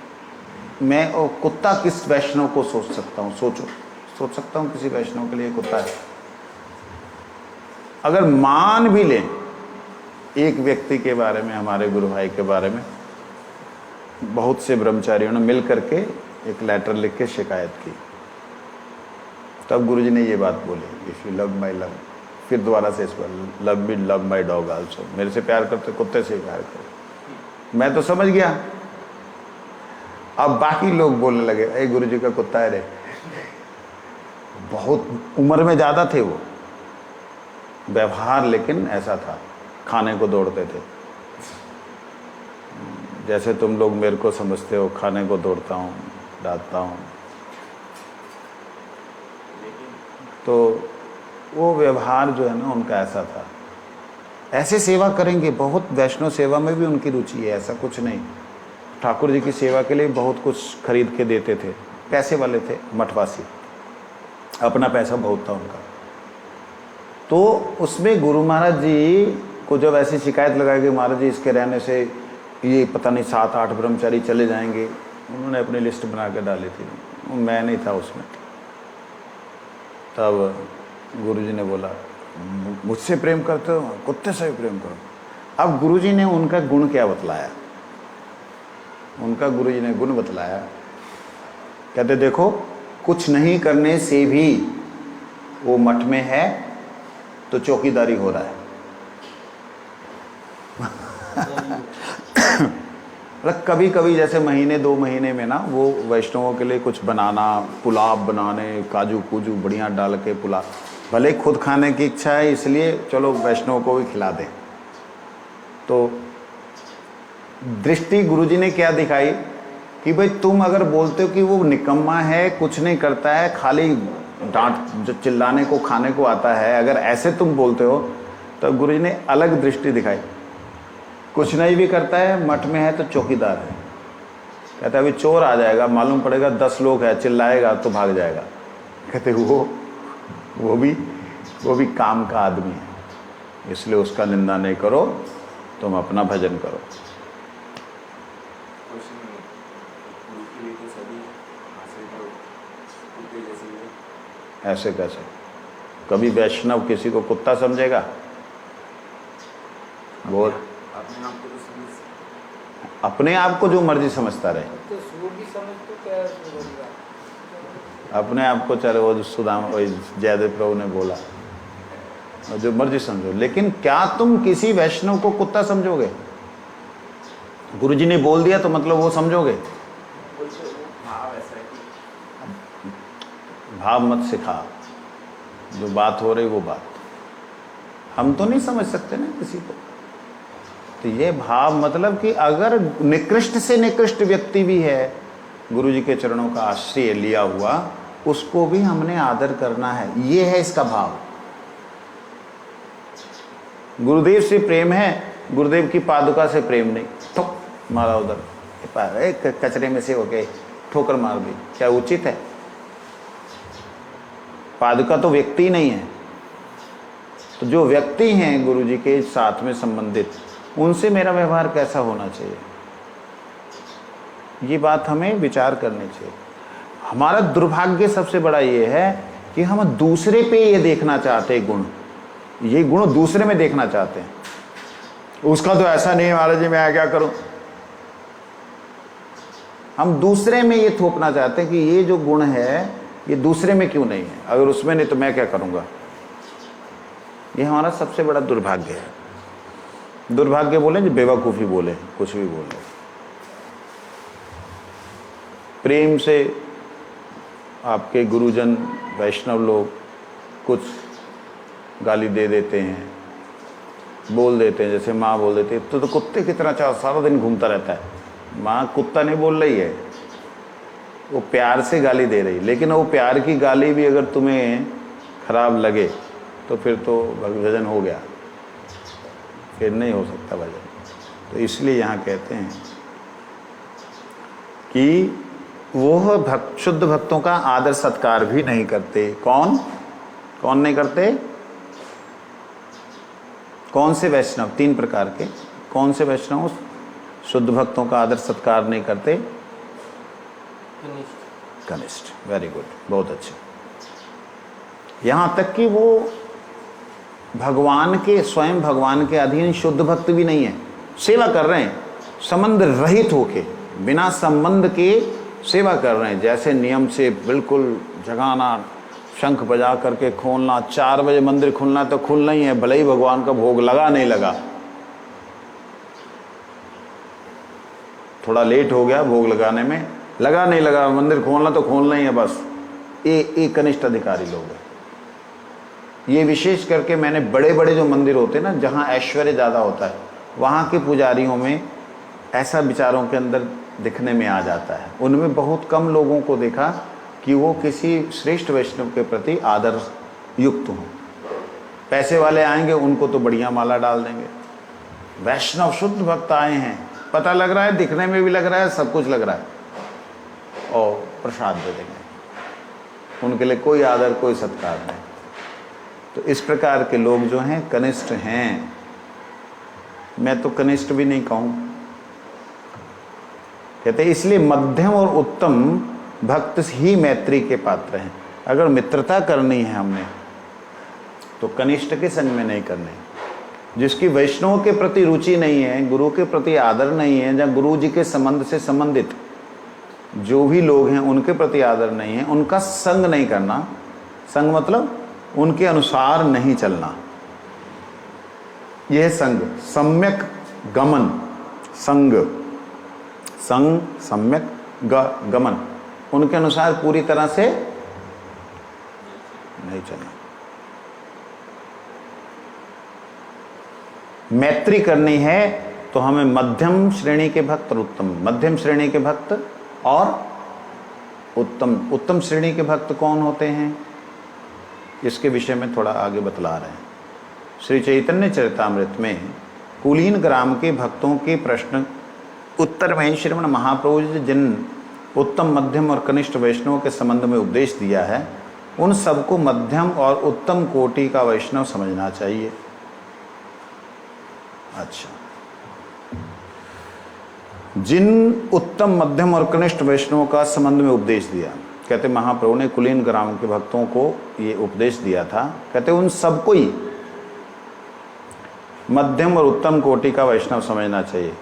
मैं और कुत्ता किस वैष्णव को सोच सकता हूँ? सोच सकता हूँ किसी वैष्णव के लिए कुत्ता है? अगर मान भी लें एक व्यक्ति के बारे में, हमारे गुरु भाई के बारे में बहुत से ब्रह्मचारियों ने मिल करके एक लेटर लिख के शिकायत की, तब गुरुजी ने ये बात बोली, if you love my love, फिर दोबारा से इस पर लव माई डॉग आल्सो, मेरे से प्यार करते कुत्ते से प्यार करो। मैं तो समझ गया। अब बाकी लोग बोलने लगे, अरे गुरुजी का कुत्ता है रे। बहुत उम्र में ज़्यादा थे वो, व्यवहार लेकिन ऐसा था, खाने को दौड़ते थे। जैसे तुम लोग मेरे को समझते हो, खाने को दौड़ता हूँ, डांटता हूँ। तो वो व्यवहार जो है ना उनका ऐसा था। ऐसे सेवा करेंगे, बहुत वैष्णव सेवा में भी उनकी रुचि है, ऐसा कुछ नहीं। ठाकुर जी की सेवा के लिए बहुत कुछ खरीद के देते थे, पैसे वाले थे, मठवासी, अपना पैसा बहुत था उनका। तो उसमें गुरु महाराज जी को जब ऐसी शिकायत लगाई कि महाराज जी इसके रहने से ये पता नहीं 7-8 ब्रह्मचारी चले जाएंगे, उन्होंने अपनी लिस्ट बना के डाली थी, मैं नहीं था उसमें। तब गुरुजी ने बोला, मुझसे प्रेम करते हो, कुत्ते से भी प्रेम करो। अब गुरुजी ने उनका गुण क्या बतलाया? उनका गुरुजी ने गुण बतलाया, कहते देखो कुछ नहीं करने से भी वो मठ में है तो चौकीदारी हो रहा है। मतलब कभी कभी जैसे महीने 2 महीने में ना वो वैष्णवों के लिए कुछ बनाना, पुलाव बनाने, काजू कूजू बढ़िया डाल के पुलाव, भले खुद खाने की इच्छा है इसलिए चलो वैष्णव को भी खिला दें। तो दृष्टि गुरुजी ने क्या दिखाई कि भाई तुम अगर बोलते हो कि वो निकम्मा है, कुछ नहीं करता है, खाली डांट चिल्लाने को खाने को आता है, अगर ऐसे तुम बोलते हो तो गुरुजी ने अलग दृष्टि दिखाई। कुछ नहीं भी करता है, मठ में है तो चौकीदार है। कहते अभी चोर आ जाएगा, मालूम पड़ेगा 10 लोग हैं, चिल्लाएगा तो भाग जाएगा। कहते वो भी काम का आदमी है, इसलिए उसका निंदा नहीं करो, तुम अपना भजन करो। ऐसे कैसे? कभी वैष्णव किसी को कुत्ता समझेगा? बोल। अपने आप को जो मर्जी समझता रहे, अपने आप को, चले वो सुदामा जयदेव प्रभु ने बोला, जो मर्जी समझो, लेकिन क्या तुम किसी वैष्णव को कुत्ता समझोगे? गुरुजी ने बोल दिया तो मतलब वो समझोगे? भाव मत सिखा, जो बात हो रही वो बात। हम तो नहीं समझ सकते ना किसी को। तो ये भाव मतलब कि अगर निकृष्ट से निकृष्ट व्यक्ति भी है, गुरु जी के चरणों का आश्रय लिया हुआ, उसको भी हमने आदर करना है, ये है इसका भाव। गुरुदेव से प्रेम है, गुरुदेव की पादुका से प्रेम नहीं, तो मारा उधर कचरे में से होके ठोकर मार दी, क्या उचित है? पादुका तो व्यक्ति नहीं है। तो जो व्यक्ति हैं गुरु जी के साथ में संबंधित, उनसे मेरा व्यवहार कैसा होना चाहिए, ये बात हमें विचार करनी चाहिए। हमारा दुर्भाग्य सबसे बड़ा ये है कि हम दूसरे पे ये देखना चाहते हैं गुण, ये गुण दूसरे में देखना चाहते हैं। उसका तो ऐसा नहीं है महाराज जी, मैं क्या करूं। हम दूसरे में ये थोपना चाहते हैं कि ये जो गुण है ये दूसरे में क्यों नहीं है, अगर उसमें नहीं तो मैं क्या करूंगा। ये हमारा सबसे बड़ा दुर्भाग्य है। दुर्भाग्य बोले जो बेवकूफ़ी बोले, कुछ भी बोले। प्रेम से आपके गुरुजन वैष्णव लोग कुछ गाली दे देते हैं, बोल देते हैं, जैसे माँ बोल देती है तो कुत्ते की तरह चाहे सारा दिन घूमता रहता है। माँ कुत्ता नहीं बोल रही है, वो प्यार से गाली दे रही, लेकिन वो प्यार की गाली भी अगर तुम्हें खराब लगे तो फिर तो भजन हो गया, फिर नहीं हो सकता भजन। तो इसलिए यहाँ कहते हैं कि वो शुद्ध भक्तों का आदर सत्कार भी नहीं करते। कौन कौन नहीं करते? कौन से वैष्णव? 3 प्रकार के। कौन से वैष्णव शुद्ध भक्तों का आदर सत्कार नहीं करते? कनिष्ठ। वेरी गुड, बहुत अच्छा। यहाँ तक कि वो भगवान के, स्वयं भगवान के अधीन शुद्ध भक्त भी नहीं है, सेवा कर रहे हैं संबंध रहित होके, बिना संबंध के सेवा कर रहे हैं। जैसे नियम से बिल्कुल जगाना, शंख बजा करके खोलना, 4 बजे मंदिर खुलना तो खुलना ही है, भले ही भगवान का भोग लगा नहीं लगा, थोड़ा लेट हो गया भोग लगाने में, लगा नहीं लगा, मंदिर खोलना तो खोलना ही है बस। ये कनिष्ठ अधिकारी लोग हैं। ये विशेष करके मैंने बड़े बड़े जो मंदिर होते हैं ना, जहाँ ऐश्वर्य ज़्यादा होता है, वहाँ के पुजारियों में ऐसा विचारों के अंदर दिखने में आ जाता है। उनमें बहुत कम लोगों को देखा कि वो किसी श्रेष्ठ वैष्णव के प्रति आदर युक्त हों। पैसे वाले आएंगे, उनको तो बढ़िया माला डाल देंगे। वैष्णव शुद्ध भक्त आए हैं, पता लग रहा है, दिखने में भी लग रहा है, सब कुछ लग रहा है, और प्रसाद दे देंगे। उनके लिए कोई आदर, कोई सत्कार नहीं। तो इस प्रकार के लोग जो हैं कनिष्ठ हैं। मैं तो कनिष्ठ भी नहीं कहूँ। कहते इसलिए मध्यम और उत्तम भक्त ही मैत्री के पात्र हैं। अगर मित्रता करनी है हमने तो कनिष्ठ के संग में नहीं करनी। जिसकी वैष्णव के प्रति रुचि नहीं है, गुरु के प्रति आदर नहीं है, या गुरु जी के संबंध से संबंधित जो भी लोग हैं उनके प्रति आदर नहीं है, उनका संग नहीं करना। संग मतलब उनके अनुसार नहीं चलना। यह संग, सम्यक गमन, संग, संग सम्यक गमन, उनके अनुसार पूरी तरह से नहीं चलना। मैत्री करनी है तो हमें मध्यम श्रेणी के भक्त और उत्तम, मध्यम श्रेणी के भक्त और उत्तम। उत्तम श्रेणी के भक्त कौन होते हैं, इसके विषय में थोड़ा आगे बतला रहे हैं। श्री चैतन्य चरितामृत में कुलीन ग्राम के भक्तों के प्रश्न उत्तर में श्रीमन महाप्रभु जी जिन उत्तम, मध्यम और कनिष्ठ वैष्णव के संबंध में उपदेश दिया है, उन सबको मध्यम और उत्तम कोटि का वैष्णव समझना चाहिए। अच्छा, जिन उत्तम, मध्यम और कनिष्ठ वैष्णवों का संबंध में उपदेश दिया, कहते महाप्रभु ने कुलीन ग्राम के भक्तों को ये उपदेश दिया था। कहते उन सबको ही मध्यम और उत्तम कोटि का वैष्णव समझना चाहिए।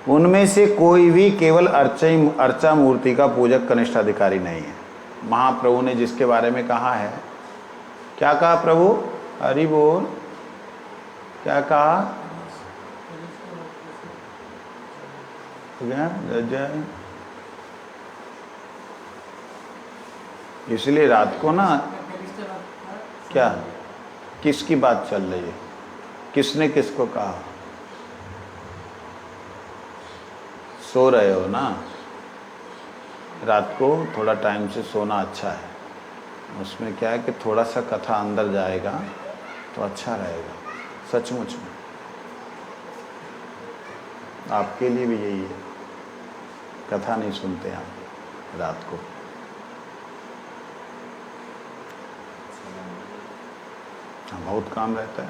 उनमें से कोई भी केवल अर्चा मूर्ति का पूजक कनिष्ठ अधिकारी नहीं है। महाप्रभु ने जिसके बारे में कहा है, क्या कहा प्रभु? हरि बोल। क्या कहा? जय। इसलिए रात को ना, क्या किसकी बात चल रही है, किसने किसको कहा? सो रहे हो ना, रात को थोड़ा टाइम से सोना अच्छा है। उसमें क्या है कि थोड़ा सा कथा अंदर जाएगा तो अच्छा रहेगा, सचमुच में आपके लिए भी यही है। कथा नहीं सुनते आप रात को, हाँ, बहुत काम रहता है।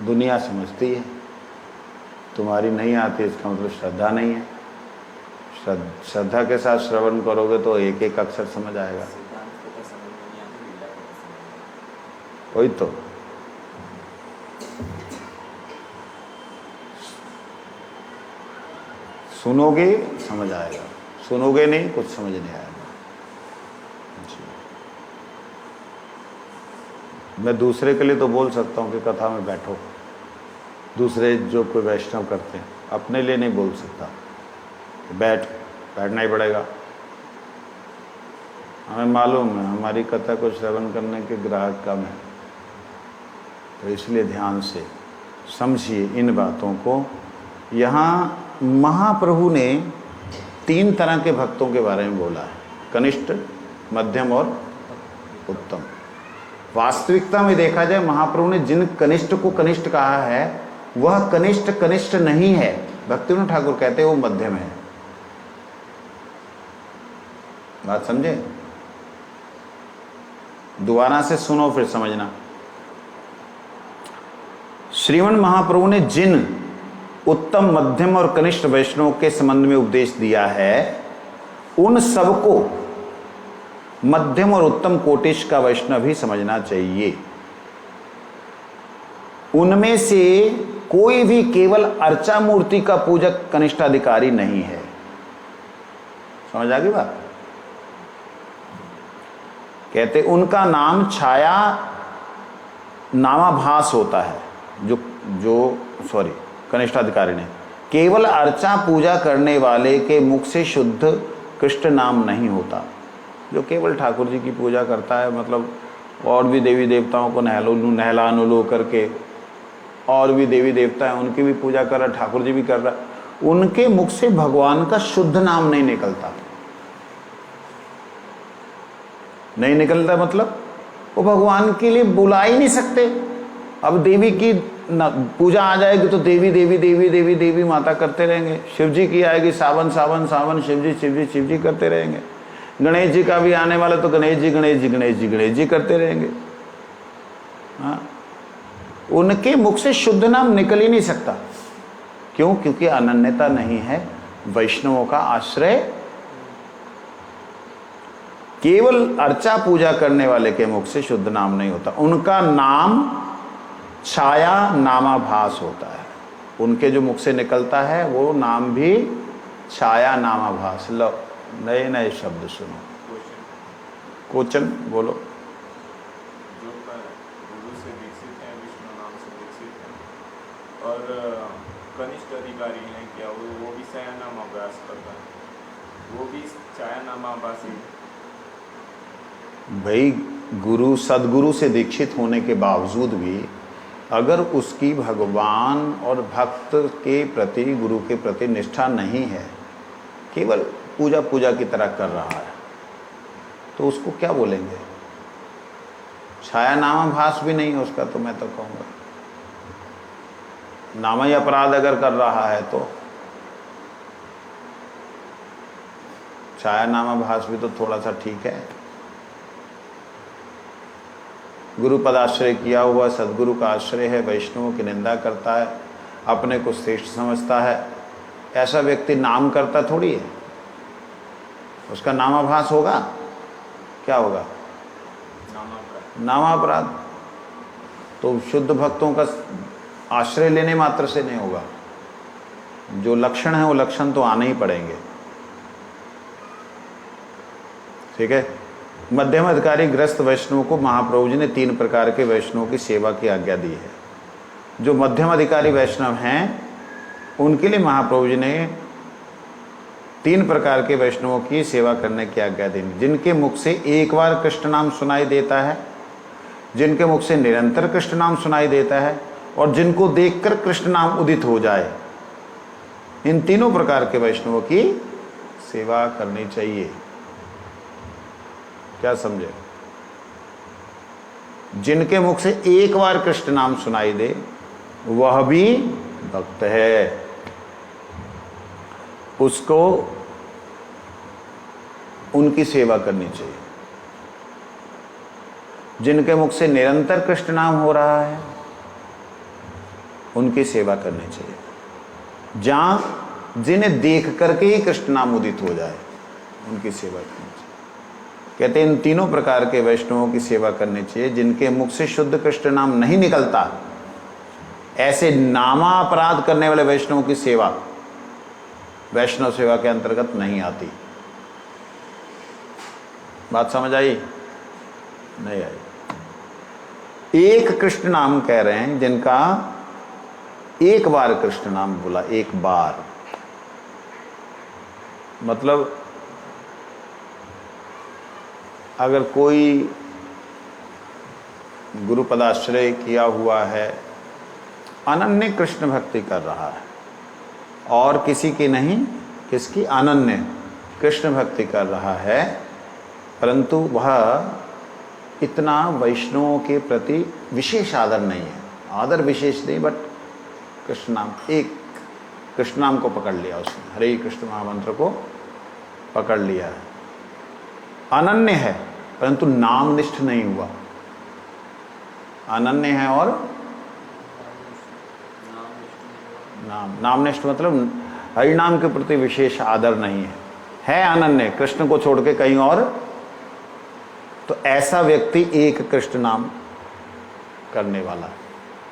दुनिया समझती है, तुम्हारी नहीं आती, इसका मतलब श्रद्धा नहीं है। श्रद्धा के साथ श्रवण करोगे तो एक एक अक्षर समझ आएगा। वही तो, सुनोगे समझ आएगा, सुनोगे नहीं कुछ समझ नहीं आएगा। मैं दूसरे के लिए तो बोल सकता हूँ कि कथा में बैठो, दूसरे जो कोई वैष्णव करते हैं, अपने लिए नहीं बोल सकता। बैठना ही पड़ेगा। हमें मालूम है हमारी कथा को श्रवण करने के ग्राहक कम है, तो इसलिए ध्यान से समझिए इन बातों को। यहाँ महाप्रभु ने 3 तरह के भक्तों के बारे में बोला है, कनिष्ठ, मध्यम और उत्तम। वास्तविकता में देखा जाए महाप्रभु ने जिन कनिष्ठ को कनिष्ठ कहा है वह कनिष्ठ नहीं है। भक्तिविनोद ठाकुर कहते हैं वो मध्यम है। बात समझे? दोबारा से सुनो फिर समझना। श्रीमन महाप्रभु ने जिन उत्तम, मध्यम और कनिष्ठ वैष्णव के संबंध में उपदेश दिया है, उन सबको मध्यम और उत्तम कोटिश का वैष्णव ही समझना चाहिए। उनमें से कोई भी केवल अर्चा मूर्ति का पूजक कनिष्ठाधिकारी नहीं है। समझ आ गई बात? कहते उनका नाम छाया नामाभास होता है। कनिष्ठाधिकारी ने केवल अर्चा पूजा करने वाले के मुख से शुद्ध कृष्ण नाम नहीं होता। जो केवल ठाकुर जी की पूजा करता है, मतलब और भी देवी देवताओं को नहला नुलो करके और भी देवी देवता हैं उनकी भी पूजा कर रहा, ठाकुर जी भी कर रहा, उनके मुख से भगवान का शुद्ध नाम नहीं निकलता। नहीं निकलता मतलब वो भगवान के लिए बुला ही नहीं सकते। अब देवी की पूजा आ जाएगी तो देवी देवी देवी देवी देवी माता करते रहेंगे। शिव जी की आएगी सावन सावन सावन शिव जी शिव जी शिव जी करते रहेंगे। गणेश जी का भी आने वाला तो गणेश जी गणेश जी गणेश जी गणेश जी करते रहेंगे। हाँ, उनके मुख से शुद्ध नाम निकल ही नहीं सकता। क्यों? क्योंकि अनन्यता नहीं है, वैष्णवों का आश्रय। केवल अर्चा पूजा करने वाले के मुख से शुद्ध नाम नहीं होता, उनका नाम छाया नामाभास होता है। उनके जो मुख से निकलता है वो नाम भी छाया नामाभास। लो नए नए शब्द सुनो। क्वेश्चन बोलो। जो गुरु से दीक्षित हैं, विष्णु नाम से दीक्षित हैं और कनिष्ठ अधिकारी हैं, क्या वो भी छाया नामाभास करता है? वो भी छाया नामाभास ही। भाई गुरु सदगुरु से दीक्षित होने के बावजूद भी अगर उसकी भगवान और भक्त के प्रति, गुरु के प्रति निष्ठा नहीं है, केवल पूजा पूजा की तरह कर रहा है, तो उसको क्या बोलेंगे? छाया नामाभास भी नहीं है उसका, तो मैं तो कहूँगा नामय अपराध अगर कर रहा है तो छाया नामाभास भी तो थोड़ा सा ठीक है। गुरु पदाश्रय किया हुआ सदगुरु का आश्रय है, वैष्णवों की निंदा करता है, अपने को श्रेष्ठ समझता है, ऐसा व्यक्ति नाम करता थोड़ी है। उसका नामाभास होगा, क्या होगा? नामापराध। तो शुद्ध भक्तों का आश्रय लेने मात्र से नहीं होगा, जो लक्षण है वो लक्षण तो आने ही पड़ेंगे। ठीक है। मध्यम अधिकारी ग्रस्त वैष्णव को महाप्रभु जी ने 3 प्रकार के वैष्णवों की सेवा की आज्ञा दी है। जो मध्यम अधिकारी वैष्णव हैं उनके लिए महाप्रभु जी ने 3 प्रकार के वैष्णवों की सेवा करने की आज्ञा दी, जिनके मुख से एक बार कृष्ण नाम सुनाई देता है, जिनके मुख से निरंतर कृष्ण नाम सुनाई देता है और जिनको देखकर कृष्ण नाम उदित हो जाए, इन तीनों प्रकार के वैष्णवों की सेवा करनी चाहिए। क्या समझे? जिनके मुख से एक बार कृष्ण नाम सुनाई दे वह भी भक्त है, उसको उनकी सेवा करनी चाहिए। जिनके मुख से निरंतर कृष्ण नाम हो रहा है उनकी सेवा करनी चाहिए। जिन्हें देख करके ही कृष्ण नाम उदित हो जाए उनकी सेवा करनी चाहिए। कहते हैं इन तीनों प्रकार के वैष्णवों की सेवा करनी चाहिए। जिनके मुख से शुद्ध कृष्ण नाम नहीं निकलता, ऐसे नामापराध करने वाले वैष्णवों की सेवा वैष्णव सेवा के अंतर्गत नहीं आती। बात समझ आई? नहीं आई। एक कृष्ण नाम कह रहे हैं जिनका एक बार कृष्ण नाम बोला, एक बार, मतलब अगर कोई गुरु पदाश्रय किया हुआ है, अनन्य कृष्ण भक्ति कर रहा है और किसी की नहीं, किसकी? अनन्य कृष्ण भक्ति कर रहा है, परंतु वह इतना वैष्णवों के प्रति विशेष आदर नहीं है। आदर विशेष नहीं, बट कृष्ण नाम, एक कृष्ण नाम को पकड़ लिया उसने, हरे कृष्ण महामंत्र को पकड़ लिया है, अनन्य है परंतु नामनिष्ठ नहीं हुआ। अनन्य है और नामनिष्ठ मतलब हरि नाम के प्रति विशेष आदर नहीं है अनन्य, कृष्ण को छोड़ के कहीं और। तो ऐसा व्यक्ति एक कृष्ण नाम करने वाला,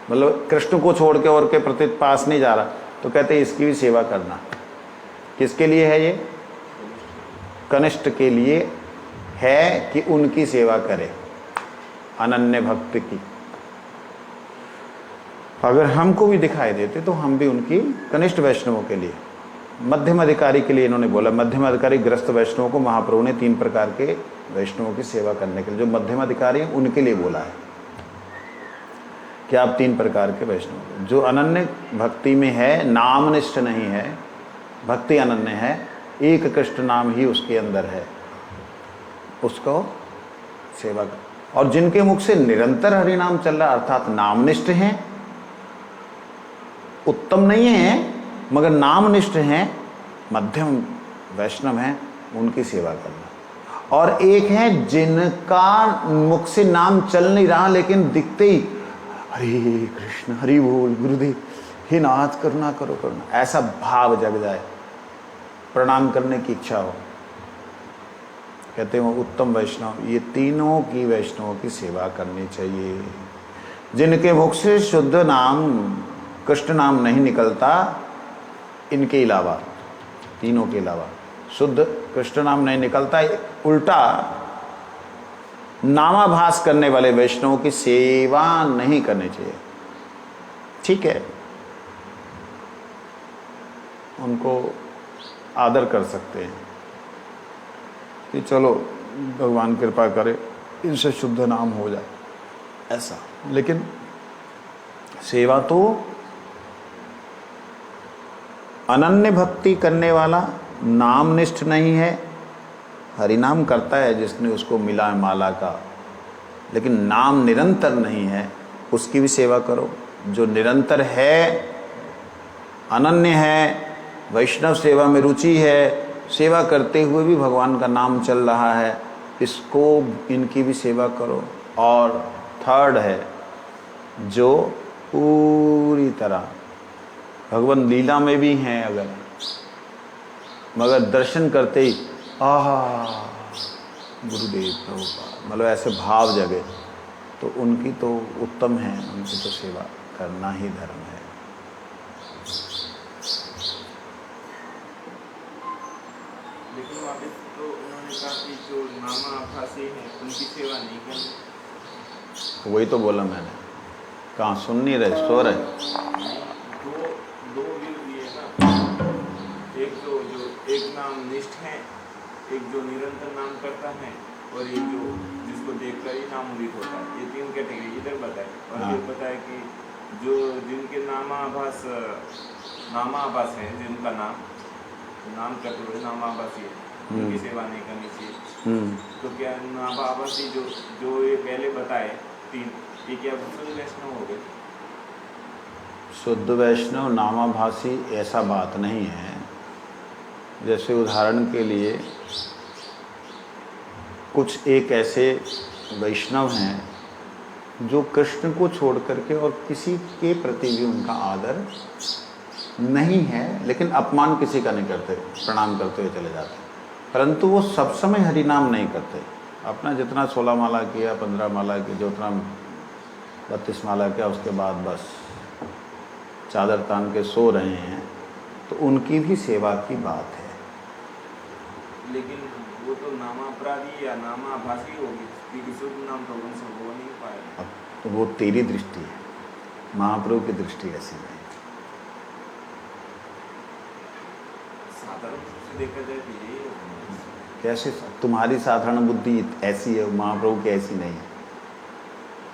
मतलब कृष्ण को छोड़ के और के प्रति पास नहीं जा रहा, तो कहते हैं इसकी भी सेवा करना। किसके लिए है ये? कनिष्ठ के लिए है कि उनकी सेवा करे, अनन्य भक्त की। अगर हमको भी दिखाई देते तो हम भी उनकी, कनिष्ठ वैष्णवों के लिए, मध्यम अधिकारी के लिए इन्होंने बोला। मध्यम अधिकारी ग्रस्त वैष्णवों को महाप्रभु ने 3 प्रकार के वैष्णवों की सेवा करने के लिए, जो मध्यम अधिकारी हैं उनके लिए बोला है कि आप 3 प्रकार के वैष्णव, जो अनन्य भक्ति में है, नामनिष्ठ नहीं है, भक्ति अनन्य है, एक कृष्ण नाम ही उसके अंदर है, उसको सेवा कर। और जिनके मुख से निरंतर हरि नाम चल रहा, अर्थात नामनिष्ठ हैं, उत्तम नहीं है मगर नामनिष्ठ हैं, मध्यम वैष्णव हैं, उनकी सेवा करना। और एक है जिनका मुख से नाम चल नहीं रहा लेकिन दिखते ही हरे कृष्ण, हरि बोल, गुरुदेव, हे नाथ करुणा करो, करुणा, ऐसा भाव जग जाए, प्रणाम करने की इच्छा हो, कहते हैं वो उत्तम वैष्णव। ये तीनों की वैष्णवों की सेवा करनी चाहिए। जिनके मुख से शुद्ध नाम, कृष्ण नाम नहीं निकलता, इनके अलावा, तीनों के अलावा शुद्ध कृष्ण नाम नहीं निकलता, उल्टा नामाभास करने वाले वैष्णवों की सेवा नहीं करनी चाहिए। ठीक है, उनको आदर कर सकते हैं कि चलो भगवान कृपा करे इनसे शुद्ध नाम हो जाए, ऐसा। लेकिन सेवा तो अनन्य भक्ति करने वाला, नामनिष्ठ नहीं है, हरिनाम करता है जिसने उसको मिला है माला का, लेकिन नाम निरंतर नहीं है, उसकी भी सेवा करो। जो निरंतर है, अनन्य है, वैष्णव सेवा में रुचि है, सेवा करते हुए भी भगवान का नाम चल रहा है, इसको, इनकी भी सेवा करो। और थर्ड है जो पूरी तरह भगवान लीला में भी हैं अगर, मगर दर्शन करते ही आहा गुरुदेव प्रभुपाद, मतलब ऐसे भाव जगे, तो उनकी तो उत्तम है, उनकी तो सेवा करना ही धर्म है। लेकिन वापस तो उन्होंने कहा कि जो नामाभासी हैं उनकी सेवा नहीं करनी। वही तो बोला मैंने, कहाँ सुन नहीं रहे, सो रहे। दो व्यू दिए ना, एक तो जो एक नाम निष्ठ है, एक जो निरंतर नाम करता है, और एक जो जिसको देखकर ही नाम उदित होता है। ये 3 कैटेगरी इधर बताए। और फिर बताया कि जो जिनके नामाभास है, जिनका नाम करते हुए नामाभासी है, उनकी सेवा नहीं करनी चाहिए। तो क्या नामाभासी जो ये पहले बताए 3, ये क्या शुद्ध वैष्णव हो गए? शुद्ध वैष्णव नामाभासी ऐसा बात नहीं है। जैसे उदाहरण के लिए कुछ एक ऐसे वैष्णव हैं जो कृष्ण को छोड़ करके और किसी के प्रति भी उनका आदर नहीं है, लेकिन अपमान किसी का नहीं करते, प्रणाम करते हुए चले जाते, परंतु वो सब समय हरि नाम नहीं करते। अपना जितना 16 माला किया, 15 माला की, जो उतना 32 माला किया, उसके बाद बस चादर तान के सो रहे हैं, तो उनकी भी सेवा की बात है। लेकिन वो तो नामापराधी या नामाभासी होगी, क्योंकि शुद्ध नाम तो उनसे हो नहीं पाएगा। अब तो वो तेरी दृष्टि है, महाप्रभु की दृष्टि ऐसी नहीं। साधारण रूप से देखा जाए तो यही होगा। कैसे तुम्हारी साधारण बुद्धि ऐसी है, महाप्रभु की ऐसी नहीं है।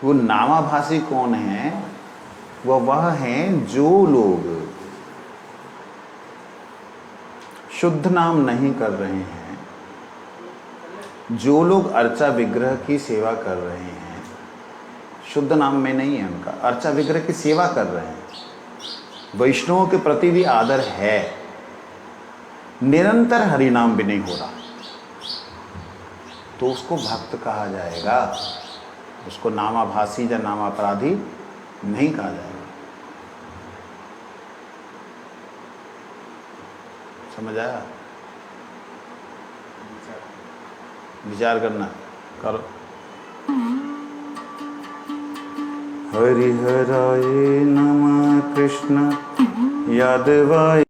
वो नामाभासी कौन है? वह हैं जो लोग शुद्ध नाम नहीं कर रहे हैं, जो लोग अर्चा विग्रह की सेवा कर रहे हैं, शुद्ध नाम में नहीं है उनका, अर्चा विग्रह की सेवा कर रहे हैं, वैष्णवों के प्रति भी आदर है, निरंतर हरि नाम भी नहीं हो रहा, तो उसको भक्त कहा जाएगा। उसको नामाभासी या नामापराधी नहीं कहा जाएगा। समझ आया? विचार करना करो। हरिहराय नमः कृष्ण यादवाय